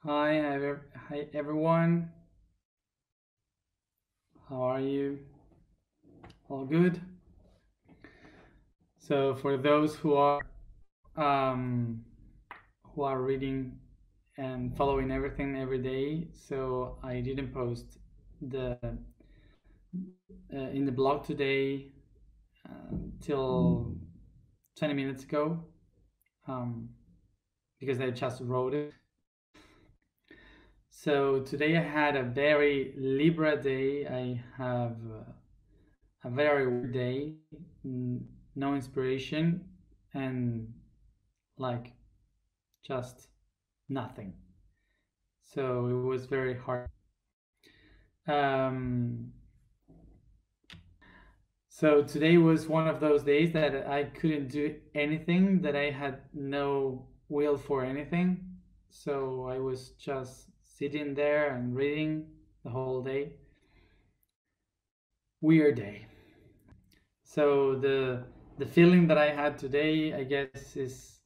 Hi everyone. How are you? All good? So for those um, who are reading and following everything every day, so I didn't post the in the blog today till 20 minutes ago um, because I just wrote it. So today I had a very Libra day. I have a very weird day, no inspiration, and like just nothing. So it was very hard. Um, so today was one of those days that I couldn't do anything, that I had no will for anything. So I was just sitting there and reading the whole day. Weird day. So the feeling that I had today, I guess, is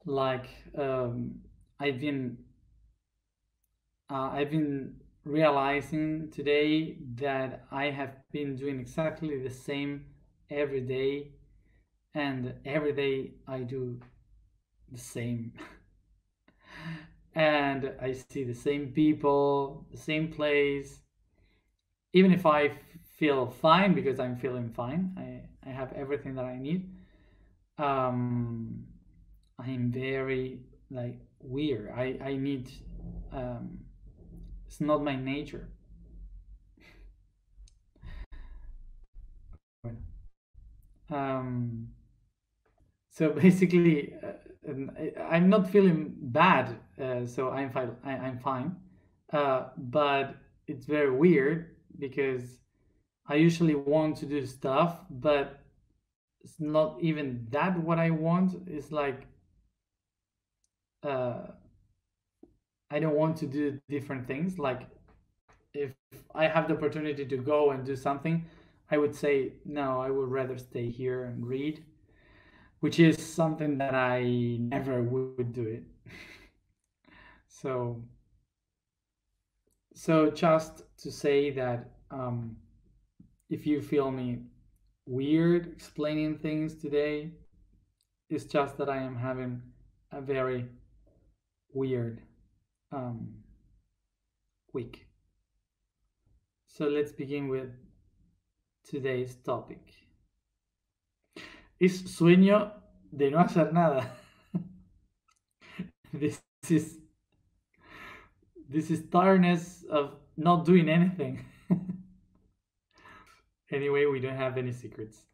like I've been I've been realizing today that I have been doing exactly the same every day, and every day I do the same. And I see the same people, the same place. Even if I feel fine, because I'm feeling fine, I have everything that I need. Um, I'm very like weird. I need. Um, it's not my nature. Um, so basically, I'm not feeling bad, so I'm fine. I'm fine. But it's very weird because I usually want to do stuff, but it's not even that what I want. It's like uh, I don't want to do different things. Like if I have the opportunity to go and do something, I would say no. I would rather stay here and read, which is something that I never would do it. So, so just to say that if you feel me weird explaining things today, it's just that I am having a very weird um, week. So let's begin with today's topic. Es sueño de no hacer nada. This is this is tiredness of not doing anything. Anyway, we don't have any secrets.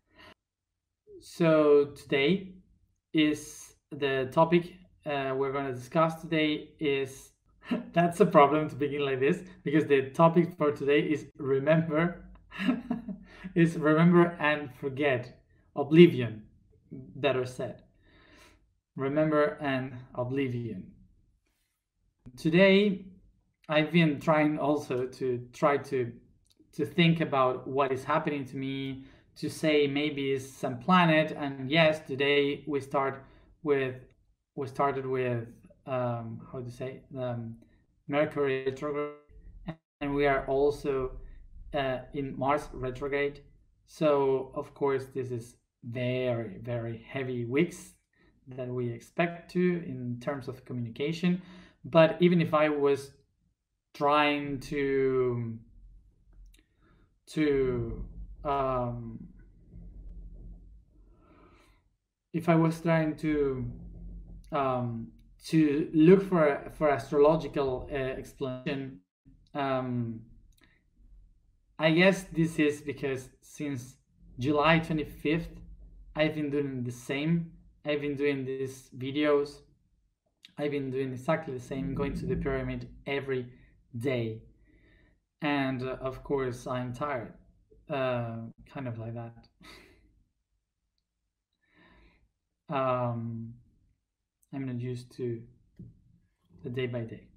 So today is the topic we're going to discuss today is that's a problem to begin like this because the topic for today is remember is remember and forget, oblivion, better said, remember and oblivion. Today I've been trying also to try to think about what is happening to me, to say maybe it's some planet. And yes, today with we started with how to say Mercury retrograde, and we are also in Mars retrograde. So of course this is very heavy weeks that we expect to in terms of communication. But even if I was trying to if I was trying um, to look for astrological explanation, um, I guess this is because since July 25th, I've been doing the same. I've been doing these videos. I've been doing exactly the same, going to the pyramid every day. And of course, I'm tired. Kind of like that. um, I'm not used to the day by day.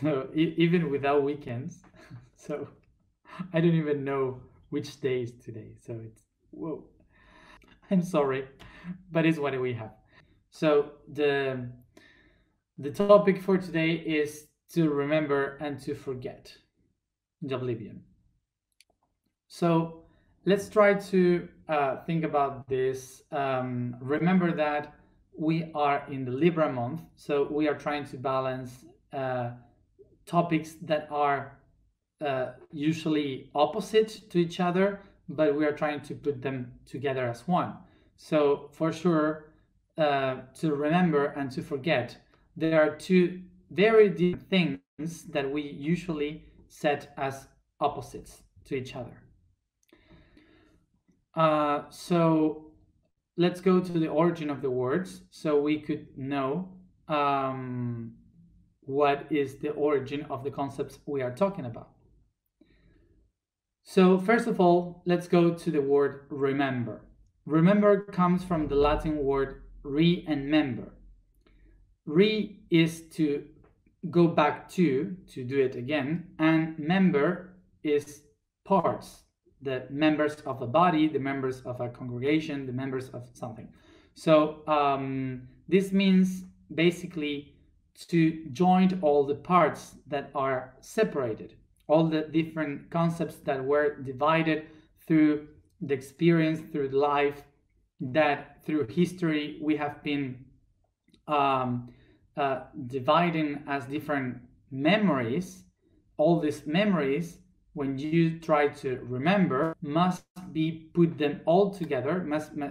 So even without weekends, so I don't even know which day is today. So it's whoa. I'm sorry, but it's what we have. So The topic for today is to remember and to forget, the oblivion. So let's try to think about this. Remember that we are in the Libra month, so we are trying to balance topics that are usually opposite to each other, but we are trying to put them together as one. So for sure, to remember and to forget, there are two very different things that we usually set as opposites to each other. So let's go to the origin of the words so we could know what is the origin of the concepts we are talking about. So first of all, let's go to the word remember. Remember comes from the Latin word re and member. Re is to go back to do it again, and member is parts, the members of a body, the members of a congregation, the members of something. So this means basically to join all the parts that are separated, all the different concepts that were divided through the experience, through life, that through history we have been dividing as different memories. All these memories, when you try to remember, must be put them all together.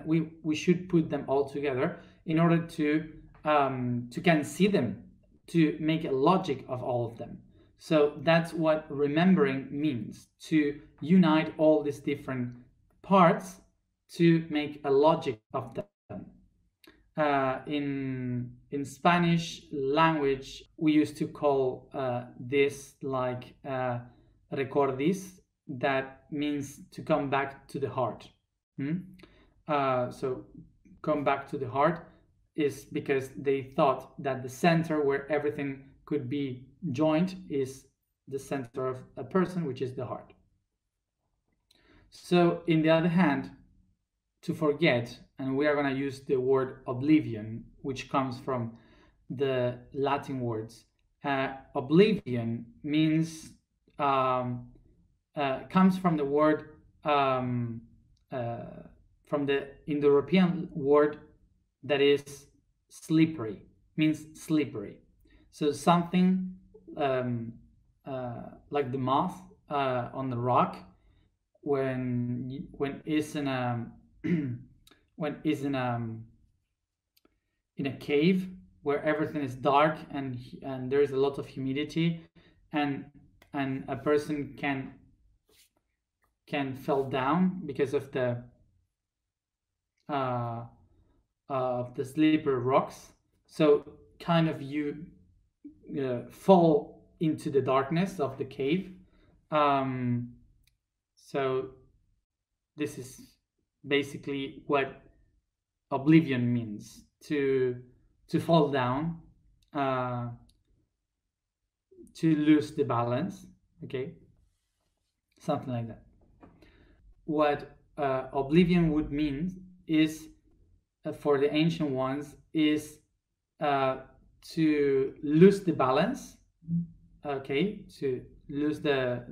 We should put them all together in order to can see them, to make a logic of all of them. So that's what remembering means, to unite all these different parts to make a logic of them. In Spanish language, we used to call this like recordis, that means to come back to the heart. So come back to the heart is because they thought that the center where everything could be joined is the center of a person, which is the heart. So in the other hand, to forget, and we are going to use the word oblivion, which comes from the Latin words. Oblivion means comes from the word from the Indo-European word that is slippery, means slippery. So something like the moth on the rock, when is in a when is in a cave where everything is dark and there is a lot of humidity, and a person can fall down because of the slippery rocks. So kind of you fall into the darkness of the cave. So this is basically what oblivion means, to fall down, to lose the balance, okay, something like that. What oblivion would mean is for the ancient ones is to lose the balance, okay, to lose the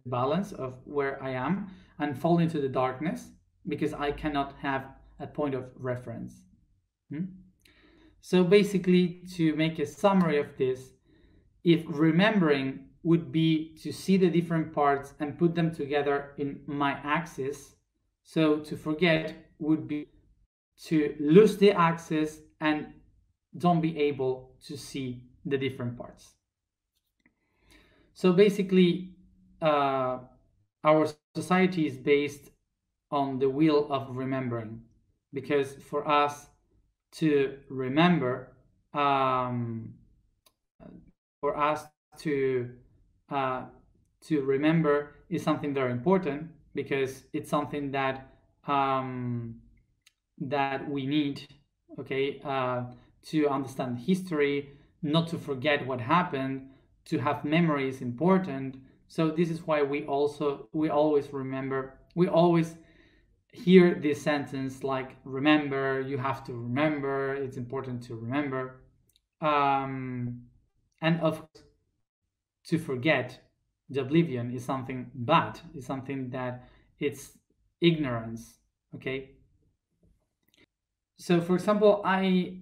balance of where I am and fall into the darkness because I cannot have a point of reference. So basically, to make a summary of this, if remembering would be to see the different parts and put them together in my axis, so to forget would be to lose the axis and don't be able to see the different parts. So basically, our society is based on the wheel of remembering, because for us to remember, for us to remember is something very important, because it's something that that we need, okay, to understand history, not to forget what happened, to have memory is important. So this is why we always remember, we always hear this sentence like, remember, you have to remember, it's important to remember. And of course, to forget, the oblivion is something bad, is something that it's ignorance. Okay. So for example, I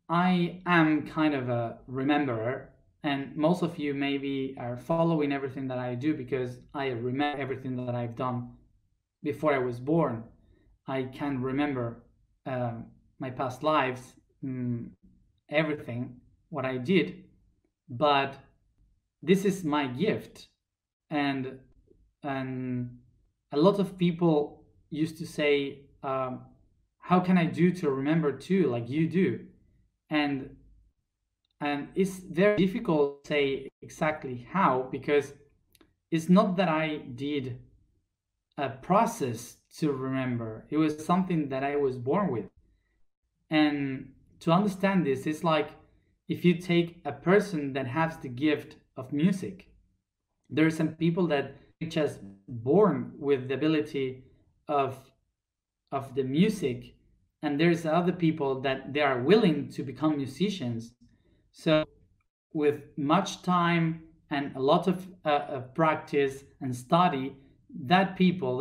am kind of a rememberer, and most of you maybe are following everything that I do because I remember everything that I've done before I was born. I can remember um, my past lives, everything, what I did, but this is my gift. And and a lot of people used to say, how can I do to remember too, like you do? And it's very difficult to say exactly how, because it's not that I did a process to remember. It was something that I was born with. And to understand this, it's like if you take a person that has the gift of music, there are some people that are just born with the ability of the music, and there's other people that they are willing to become musicians. So with much time and a lot of practice and study, that people,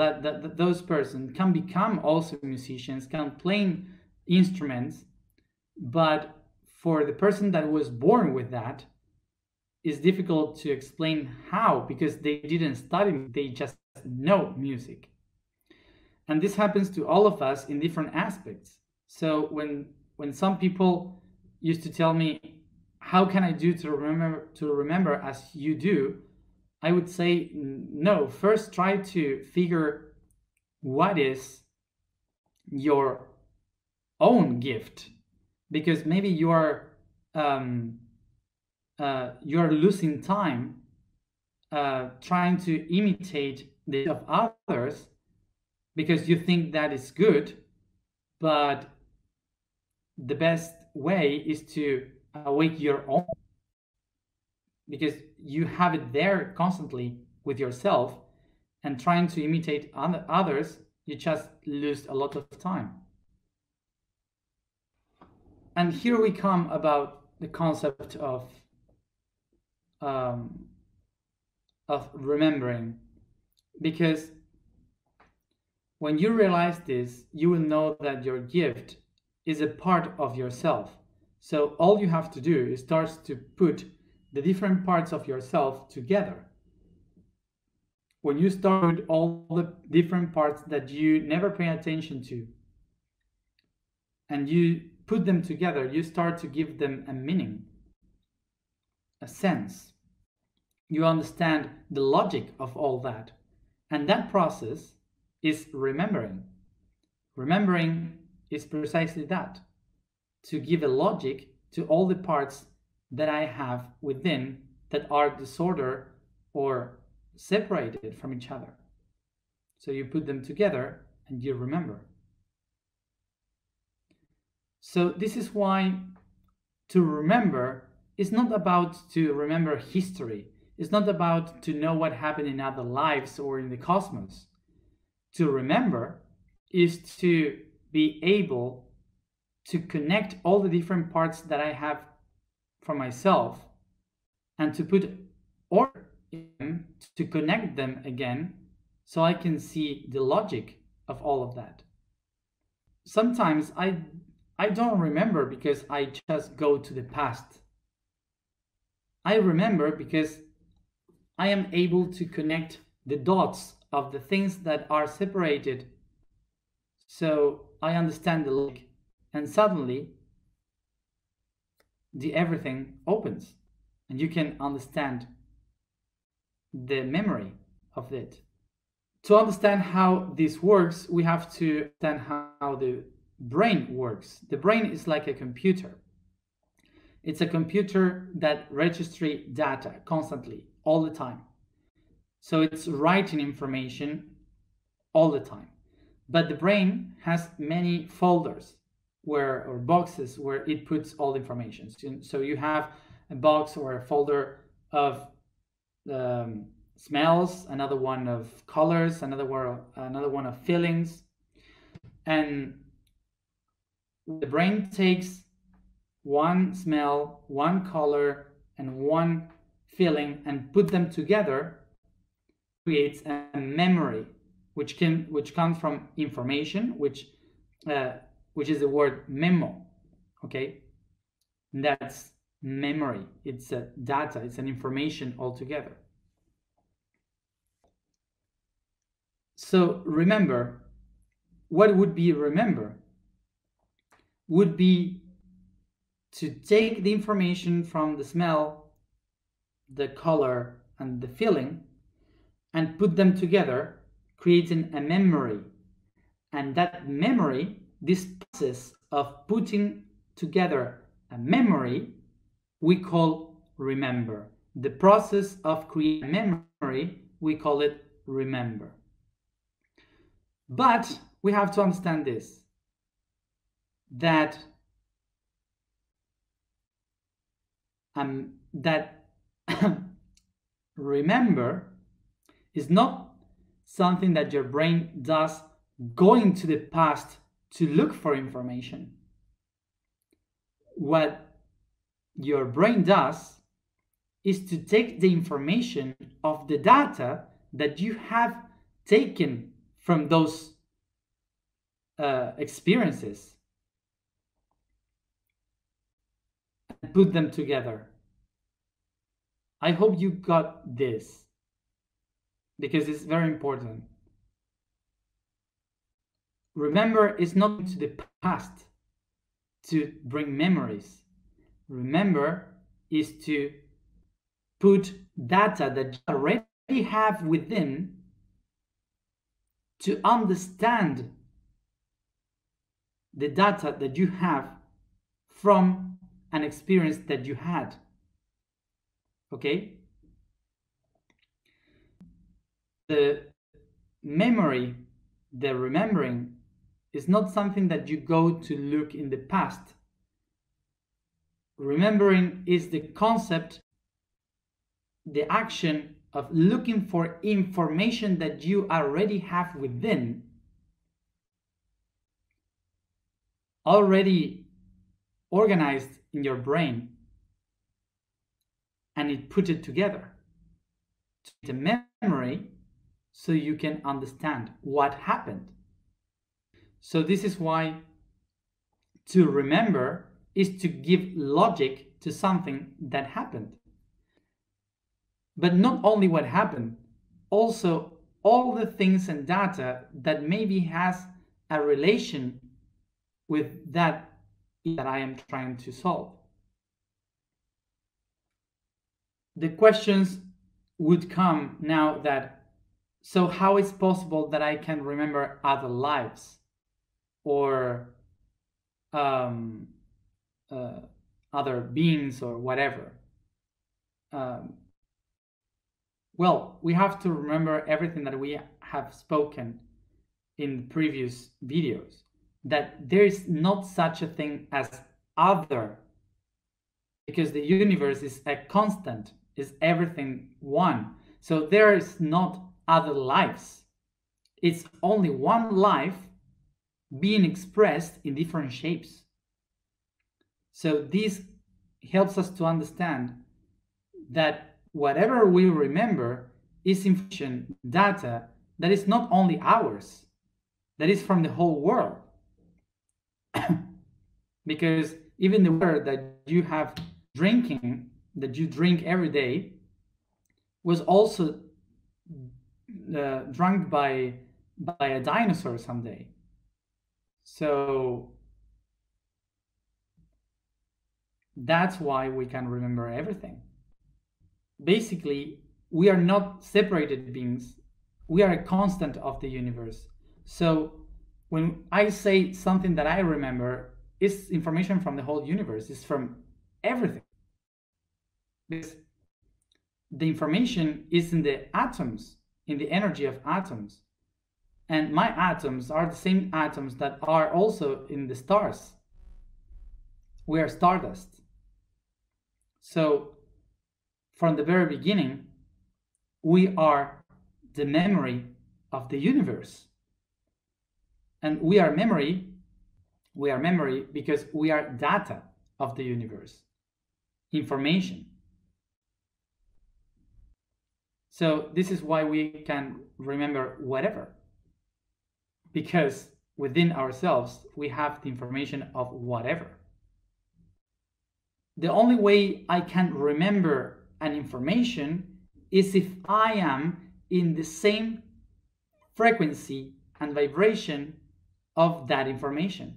those persons can become also musicians, can play instruments. But for the person that was born with that, it's difficult to explain how, because they didn't study, they just know music. And this happens to all of us in different aspects. So when some people used to tell me, how can I do to remember as you do, I would say, no, first try to figure what is your own gift, because maybe um, you are losing time trying to imitate the of others because you think that is good, but the best way is to awake your own, because you have it there constantly with yourself, and trying to imitate others, you just lose a lot of time. And here we come about the concept um, of remembering, because when you realize this, you will know that your gift is a part of yourself. So all you have to do is start to put the different parts of yourself together. When you start with all the different parts that you never pay attention to, and you put them together, you start to give them a meaning, a sense. You understand the logic of all that. And that process is remembering. Remembering is precisely that, to give a logic to all the parts that I have within that are disordered or separated from each other. So you put them together and you remember. So this is why to remember is not about to remember history. It's not about to know what happened in other lives or in the cosmos. To remember is to be able to connect all the different parts that I have for myself and to put order in them, to connect them again, so I can see the logic of all of that. Sometimes I don't remember because I just go to the past. I remember because I am able to connect the dots of the things that are separated. So I understand the logic, and suddenly the everything opens and you can understand the memory of it. To understand how this works, we have to understand how the brain works. The brain is like a computer. It's a computer that registers data constantly, all the time. So it's writing information all the time. But the brain has many folders or boxes where it puts all the information. So you have a box or a folder of smells, another one of colors, another one of feelings. And the brain takes one smell, one color, and one feeling, and put them together, creates a memory, which comes from information, which is the word memo. Okay, and that's memory. It's a data. It's an information altogether. So remember, what would be remember? Would be to take the information from the smell, the color, and the feeling, and put them together, creating a memory. And that memory, this process of putting together a memory, we call remember. The process of creating a memory, we call it remember. But we have to understand this, that remember is not something that your brain does going to the past to look for information. What your brain does is to take the information of the data that you have taken from those experiences and put them together. I hope you got this, because it's very important. Remember is not to the past to bring memories. Remember is to put data that you already have within to understand the data that you have from an experience that you had. Okay? The memory, the remembering, is not something that you go to look in the past. Remembering is the concept, the action of looking for information that you already have within, already organized in your brain, and it put it together to the memory so you can understand what happened. So this is why to remember is to give logic to something that happened. But not only what happened, also all the things and data that maybe has a relation with that I am trying to solve. The questions would come now that, so how is it possible that I can remember other lives or other beings or whatever? Well, we have to remember everything that we have spoken in previous videos, that there is not such a thing as other, because the universe is a constant, is everything one. So there is not other lives. It's only one life being expressed in different shapes. So this helps us to understand that whatever we remember is information, data, that is not only ours, that is from the whole world. Because even the water that you have drinking, that you drink every day, was also drunk by a dinosaur someday. So that's why we can remember everything. Basically, we are not separated beings. We are a constant of the universe. So when I say something that I remember, it's information from the whole universe. It's from everything. Because the information is in the atoms, in the energy of atoms. And my atoms are the same atoms that are also in the stars. We are stardust. So from the very beginning, we are the memory of the universe. And we are memory because we are data. of the universe, information. So this is why we can remember whatever, because within ourselves we have the information of whatever. The only way I can remember an information is if I am in the same frequency and vibration of that information.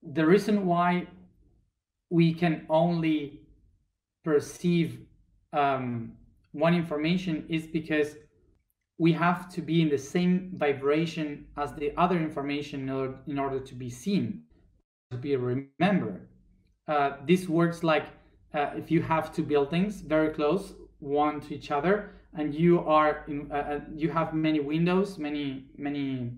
The reason why we can only perceive one information is because we have to be in the same vibration as the other information in order to be seen, to be remembered. This works like if you have two buildings very close one to each other, and you are in, you have many windows, many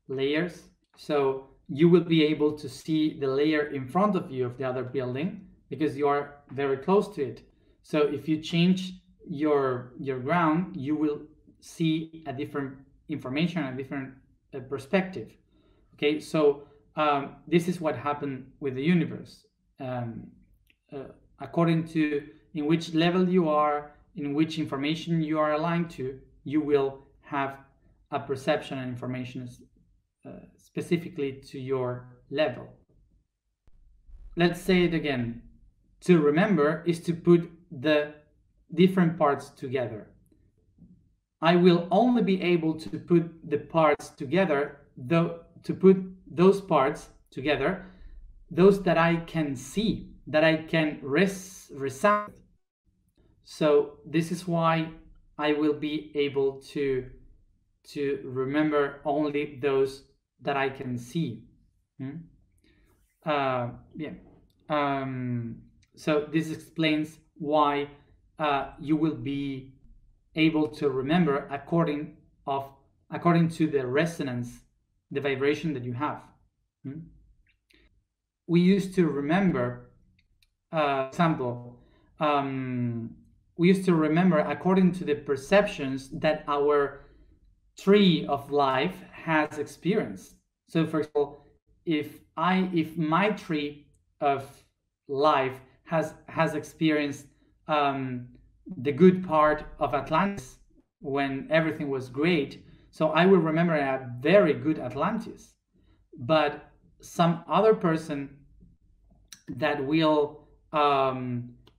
layers. So you will be able to see the layer in front of you of the other building because you are very close to it. So if you change your ground, you will see a different information, a different perspective. Okay, so this is what happened with the universe. According to in which level you are, in which information you are aligned to, you will have a perception and information specifically to your level. Let's say it again. To remember is to put the different parts together. I will only be able to put the parts together, to put those parts together, those that I can see, that I can resound. So this is why I will be able to remember only those that I can see. So this explains why you will be able to remember according to the resonance, the vibration that you have. We used to remember, example, we used to remember according to the perceptions that our tree of life has experienced. So for example, if my tree of life has experienced the good part of Atlantis when everything was great, so I will remember a very good Atlantis. But some other person that will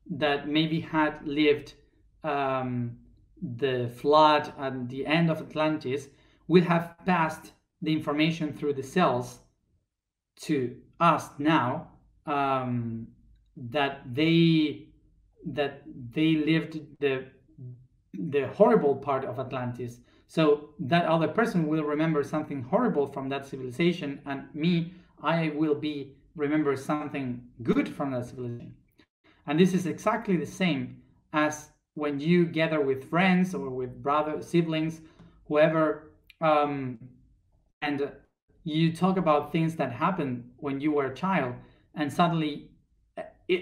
that maybe had lived the flood and the end of Atlantis will have passed the information through the cells to us now, that they lived the horrible part of Atlantis. So that other person will remember something horrible from that civilization, and me, I will be remember something good from that civilization. And this is exactly the same as when you gather with friends or with brothers, siblings, whoever, and you talk about things that happened when you were a child, and suddenly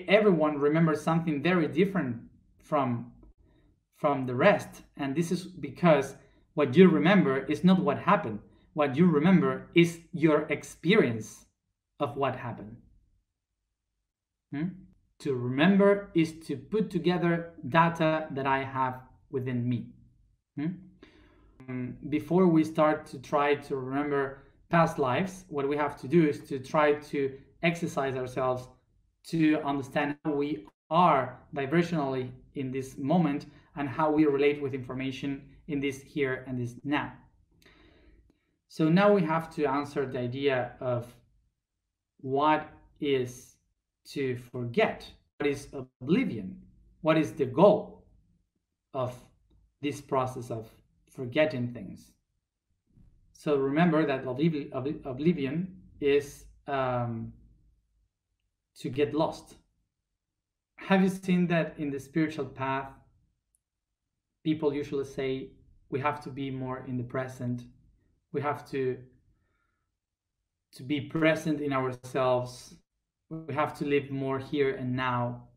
everyone remembers something very different from the rest. And this is because what you remember is not what happened. What you remember is your experience of what happened. To remember is to put together data that I have within me. Before we start to try to remember past lives, what we have to do is to try to exercise ourselves to understand how we are vibrationally in this moment and how we relate with information in this here and this now. So now we have to answer the idea of what is to forget, what is oblivion, what is the goal of this process of forgetting things. So remember that oblivion is to get lost. Have you seen that in the spiritual path, people usually say we have to be more in the present, we have to be present in ourselves, we have to live more here and now.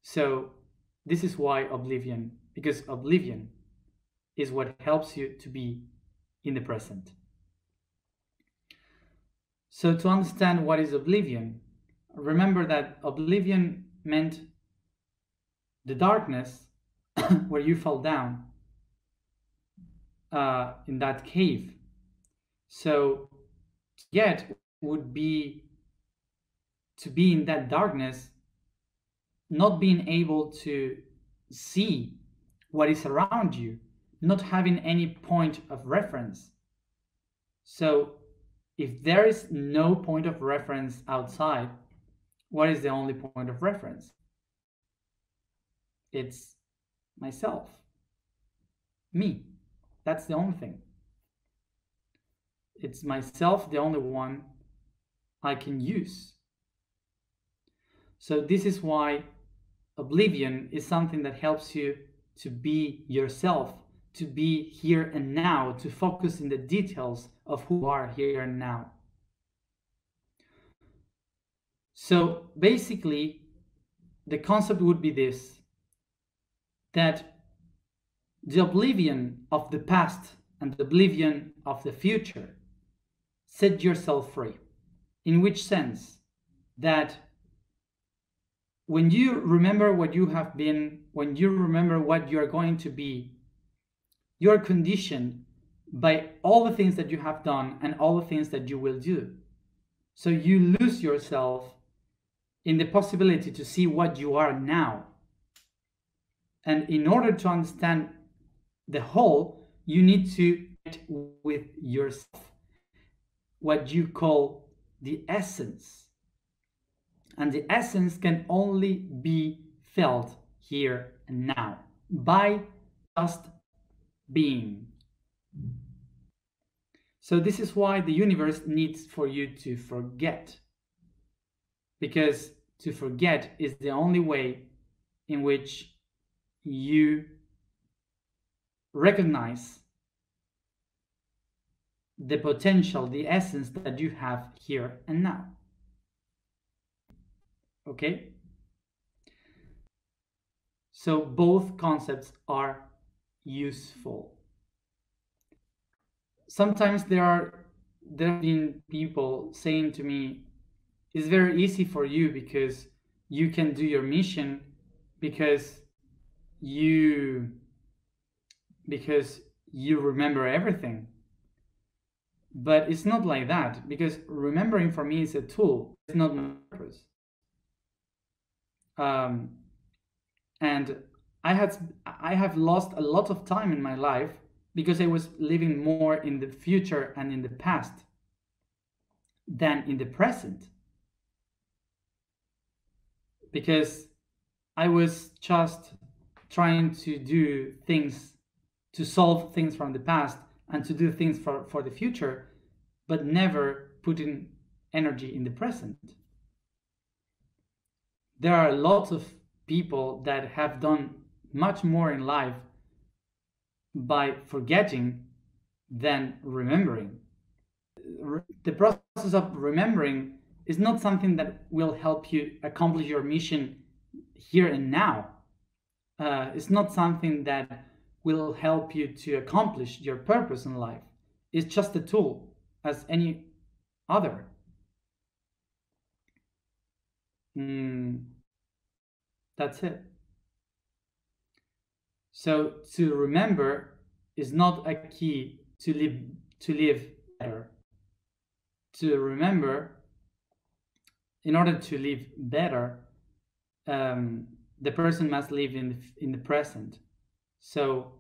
So this is why oblivion, because oblivion is what helps you to be in the present. So to understand what is oblivion, remember that oblivion meant the darkness where you fell down in that cave. So to get would be to be in that darkness, not being able to see what is around you, not having any point of reference. So if there is no point of reference outside, what is the only point of reference? It's myself, me. That's the only thing. It's myself, the only one I can use. So this is why oblivion is something that helps you to be yourself, to be here and now, to focus in the details of who you are here and now. So basically, the concept would be this, that the oblivion of the past and the oblivion of the future, set yourself free. In which sense? That when you remember what you have been, when you remember what you are going to be, you are conditioned by all the things that you have done and all the things that you will do. So you lose yourself in the possibility to see what you are now. And in order to understand the whole, you need to get with yourself, what you call the essence. And the essence can only be felt here and now by just being. So this is why the universe needs for you to forget, because to forget is the only way in which you recognize the potential, the essence that you have here and now. Okay? So both concepts are useful. Sometimes there have been people saying to me, it's very easy for you because you can do your mission because you remember everything. But it's not like that, because remembering for me is a tool, it's not my purpose. And I have lost a lot of time in my life because I was living more in the future and in the past than in the present. Because I was just trying to do things, to solve things from the past and to do things for the future, but never putting energy in the present. There are lots of people that have done much more in life by forgetting than remembering. The process of remembering is not something that will help you accomplish your mission here and now. It's not something that will help you to accomplish your purpose in life. It's just a tool as any other. That's it. So to remember is not a key to live better. To remember, in order to live better, the person must live in the present. So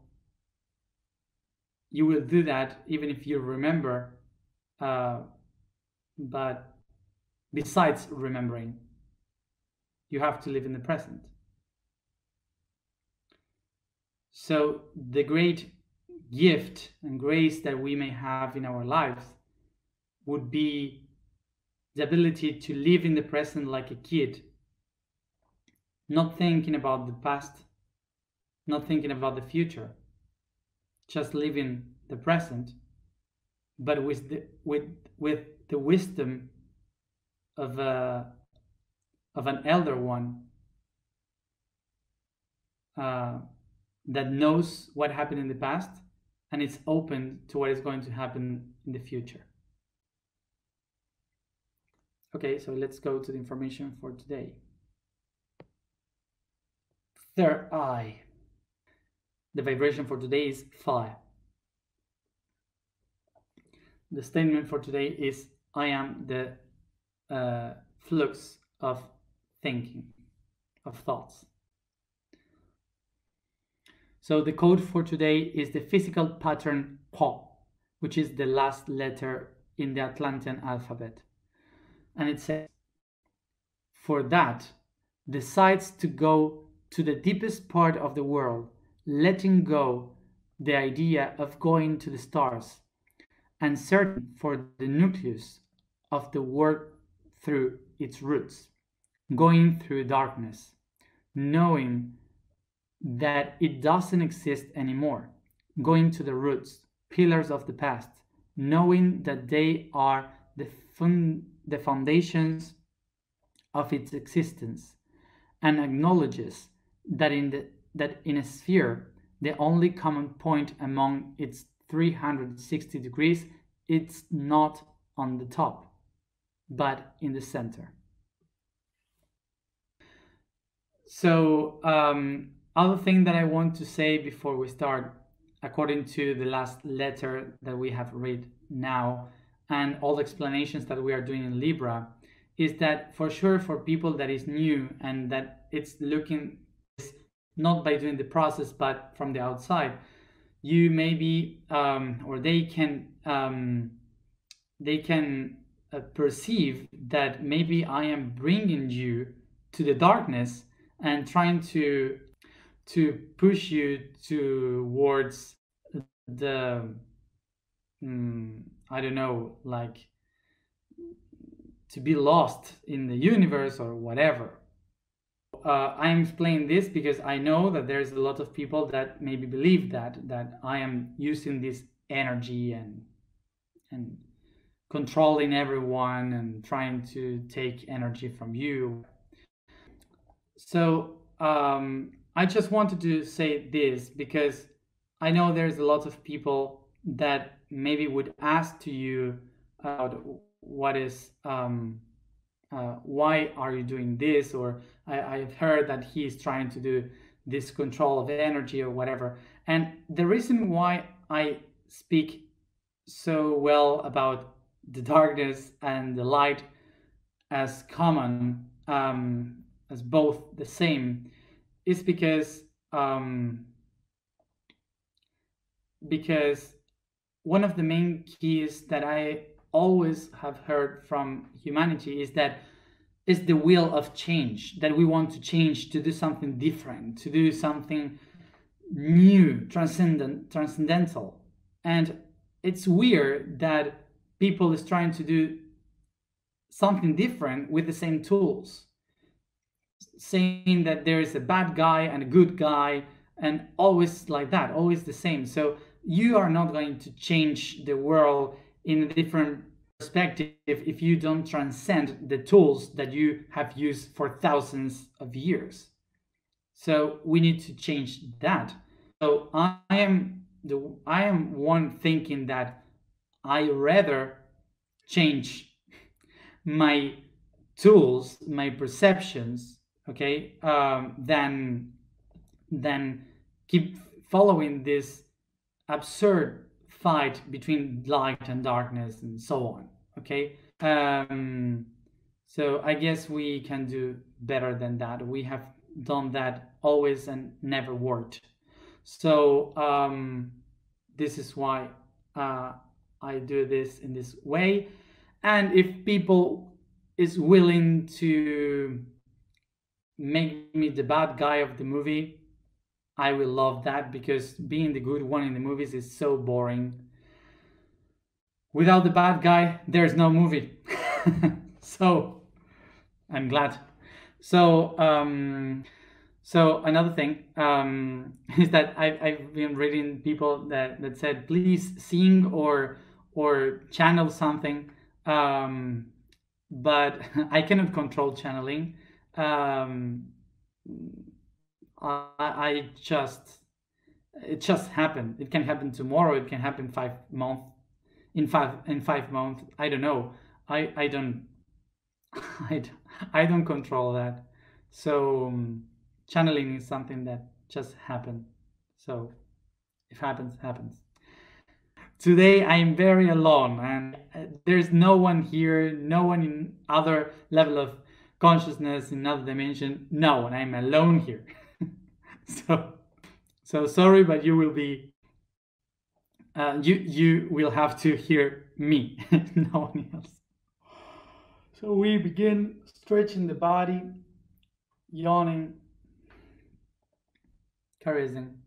you will do that even if you remember, but besides remembering, you have to live in the present. So the great gift and grace that we may have in our lives would be the ability to live in the present like a kid, not thinking about the past, not thinking about the future, just living the present, but with the wisdom of an elder one that knows what happened in the past and it's open to what is going to happen in the future. Okay, so let's go to the information for today. Third eye. The vibration for today is fire. The statement for today is I am the flux of thinking, of thoughts. So the code for today is the physical pattern PO, which is the last letter in the Atlantean alphabet. And it says, for that, decides to go to the deepest part of the world, letting go the idea of going to the stars, and searching for the nucleus of the world through its roots, going through darkness, knowing that it doesn't exist anymore, going to the roots, pillars of the past, knowing that they are the foundations of its existence, and acknowledges that in a sphere, the only common point among its 360 degrees, it's not on the top, but in the center. So, other thing that I want to say before we start, according to the last letter that we have read now, and all the explanations that we are doing in Libra, is that for sure for people that is new and that it's looking not by doing the process but from the outside, you maybe or they can perceive that maybe I am bringing you to the darkness and trying to push you towards the I don't know, like to be lost in the universe or whatever. I'm explaining this because I know that there's a lot of people that maybe believe that I am using this energy and controlling everyone and trying to take energy from you. So I just wanted to say this because I know there's a lot of people that maybe would ask to you about what is why are you doing this, or I've heard that he's trying to do this control of energy or whatever. And the reason why I speak so well about the darkness and the light as common, as both the same, is because one of the main keys that I always have heard from humanity is that is the will of change, that we want to change, to do something different, to do something new, transcendental. And it's weird that people is trying to do something different with the same tools, saying that there is a bad guy and a good guy, and always like that, always the same. So you are not going to change the world in a different perspective if you don't transcend the tools that you have used for thousands of years. So we need to change that. So I am one thinking that I rather change my tools, my perceptions, okay, than keep following this absurd fight between light and darkness and so on. Okay, so I guess we can do better than that. We have done that always and never worked. So this is why I do this in this way. And if people is willing to make me the bad guy of the movie, I will love that, because being the good one in the movies is so boring. Without the bad guy, there's no movie. So I'm glad. So so another thing is that I've been reading people that said please sing or channel something, but I cannot control channeling. I just it just happened. It can happen tomorrow. It can happen 5 months in 5 months. I don't know. I don't I don't control that. So channeling is something that just happened. So if happens, happens. Today I'm very alone, and there's no one here, no one in other level of consciousness, in another dimension. No, and I'm alone here. so so sorry, but you will be you will have to hear me, no one else. So we begin stretching the body, yawning, caressing.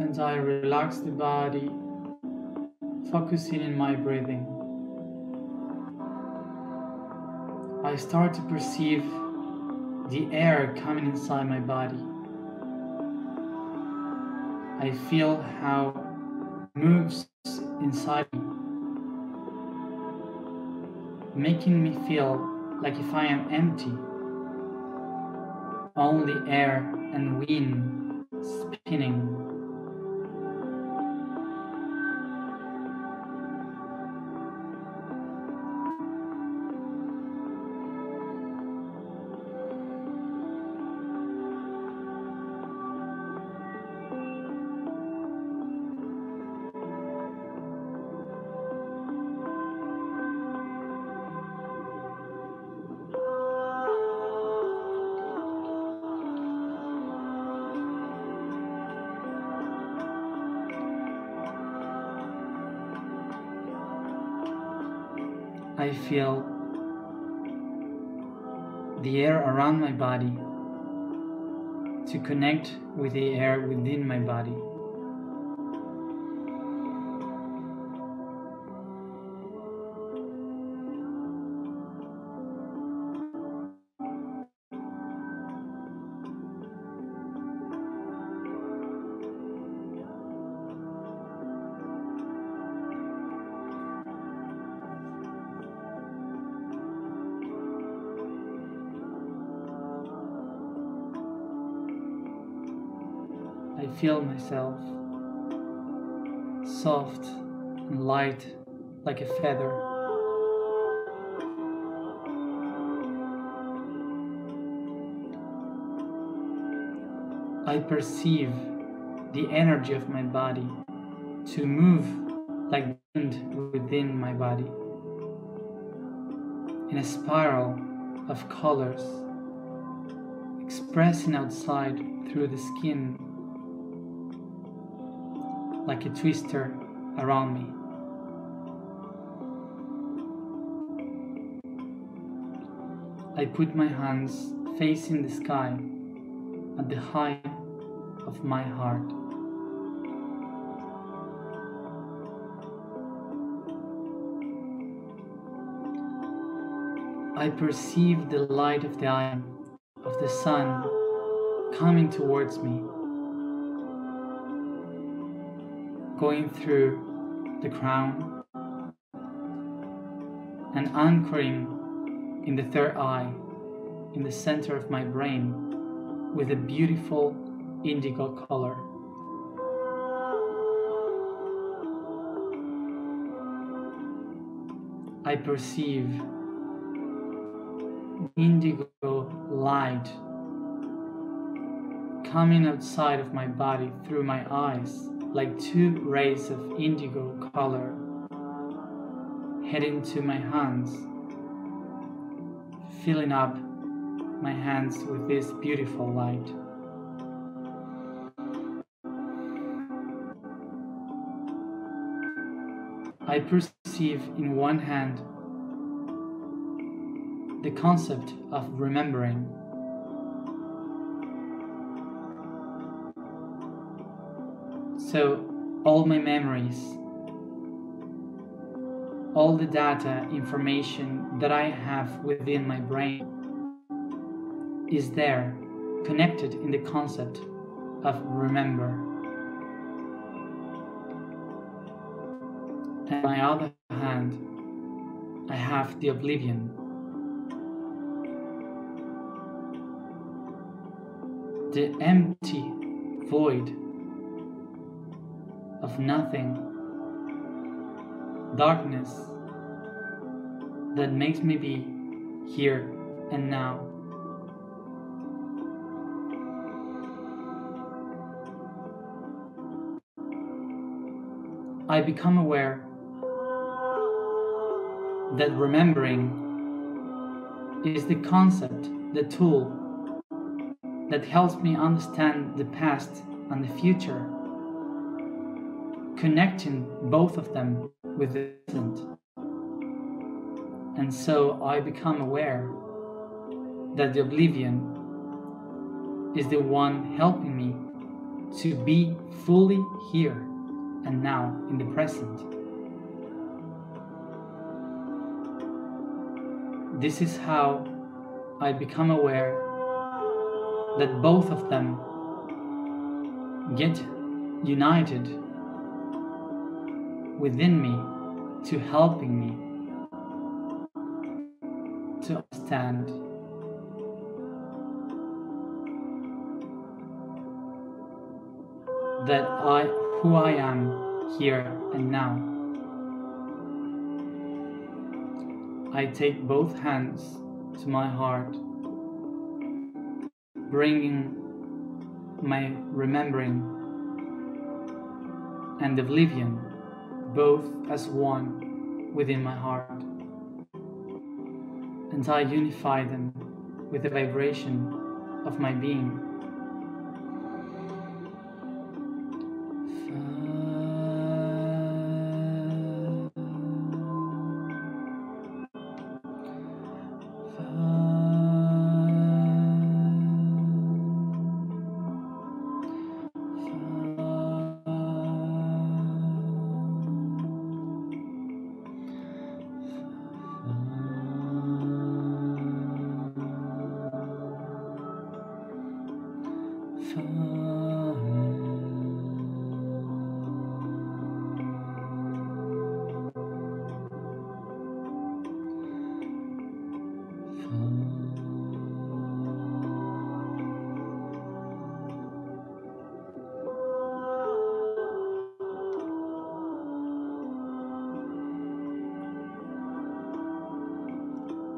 And I relax the body, focusing in my breathing. I start to perceive the air coming inside my body. I feel how it moves inside me, making me feel like if I am empty, only air and wind spinning. I feel the air around my body to connect with the air within my body. I feel myself soft and light like a feather. I perceive the energy of my body to move like wind within my body in a spiral of colors, expressing outside through the skin like a twister around me. I put my hands facing the sky at the height of my heart. I perceive the light of the eye of the sun coming towards me, going through the crown and anchoring in the third eye, in the center of my brain, with a beautiful indigo color. I perceive indigo light coming outside of my body through my eyes like two rays of indigo color heading to my hands, filling up my hands with this beautiful light. I perceive in one hand the concept of remembering. So all my memories, all the data, information that I have within my brain is there, connected in the concept of remember. And on my other hand, I have the oblivion, the empty void of nothing, darkness that makes me be here and now. I become aware that remembering is the concept, the tool that helps me understand the past and the future, connecting both of them with the present. And so I become aware that the oblivion is the one helping me to be fully here and now in the present. This is how I become aware that both of them get united within me to helping me to understand that who I am here and now. I take both hands to my heart, bringing my remembering and oblivion both as one within my heart, and I unify them with the vibration of my being.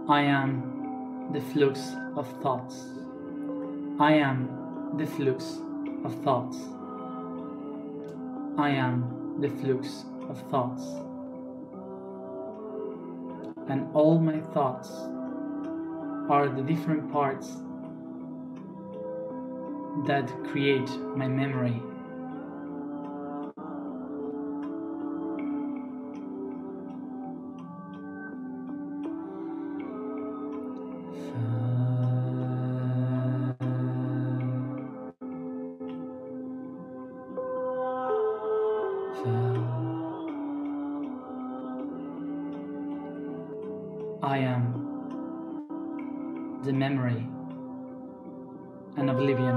I am the flux of thoughts. I am the flux of thoughts. I am the flux of thoughts. And all my thoughts are the different parts that create my memory. I am the memory and oblivion.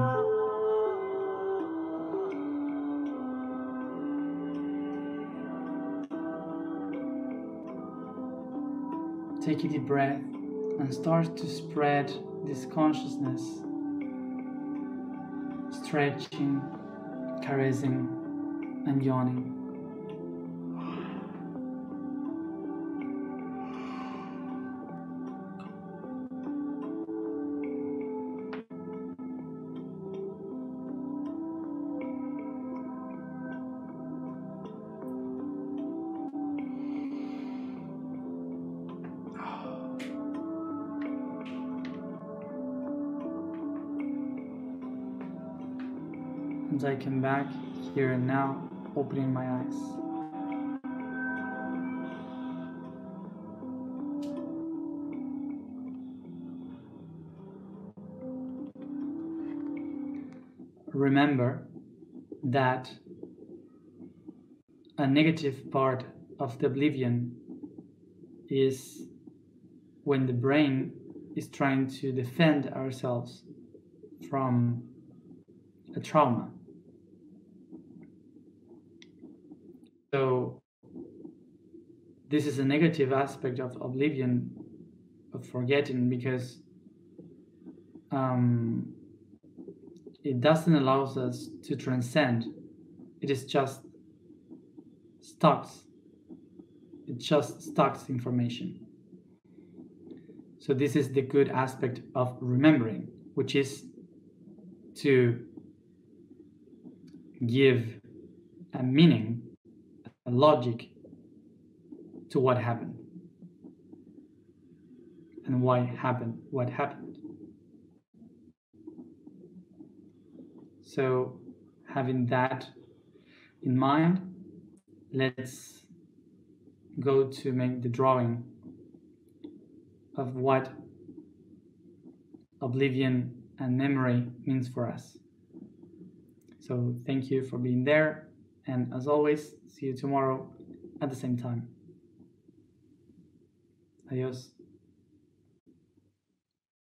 Take a deep breath and start to spread this consciousness, stretching, caressing, and yawning. As I come back here and now, opening my eyes. Remember that a negative part of the oblivion is when the brain is trying to defend ourselves from a trauma. So this is a negative aspect of oblivion, of forgetting, because it doesn't allow us to transcend. It is just stocks. It just stocks information. So this is the good aspect of remembering, which is to give a meaning, a logic to what happened and why happened what happened. So having that in mind, let's go to make the drawing of what oblivion and memory means for us. So thank you for being there, and as always, see you tomorrow at the same time. Adios.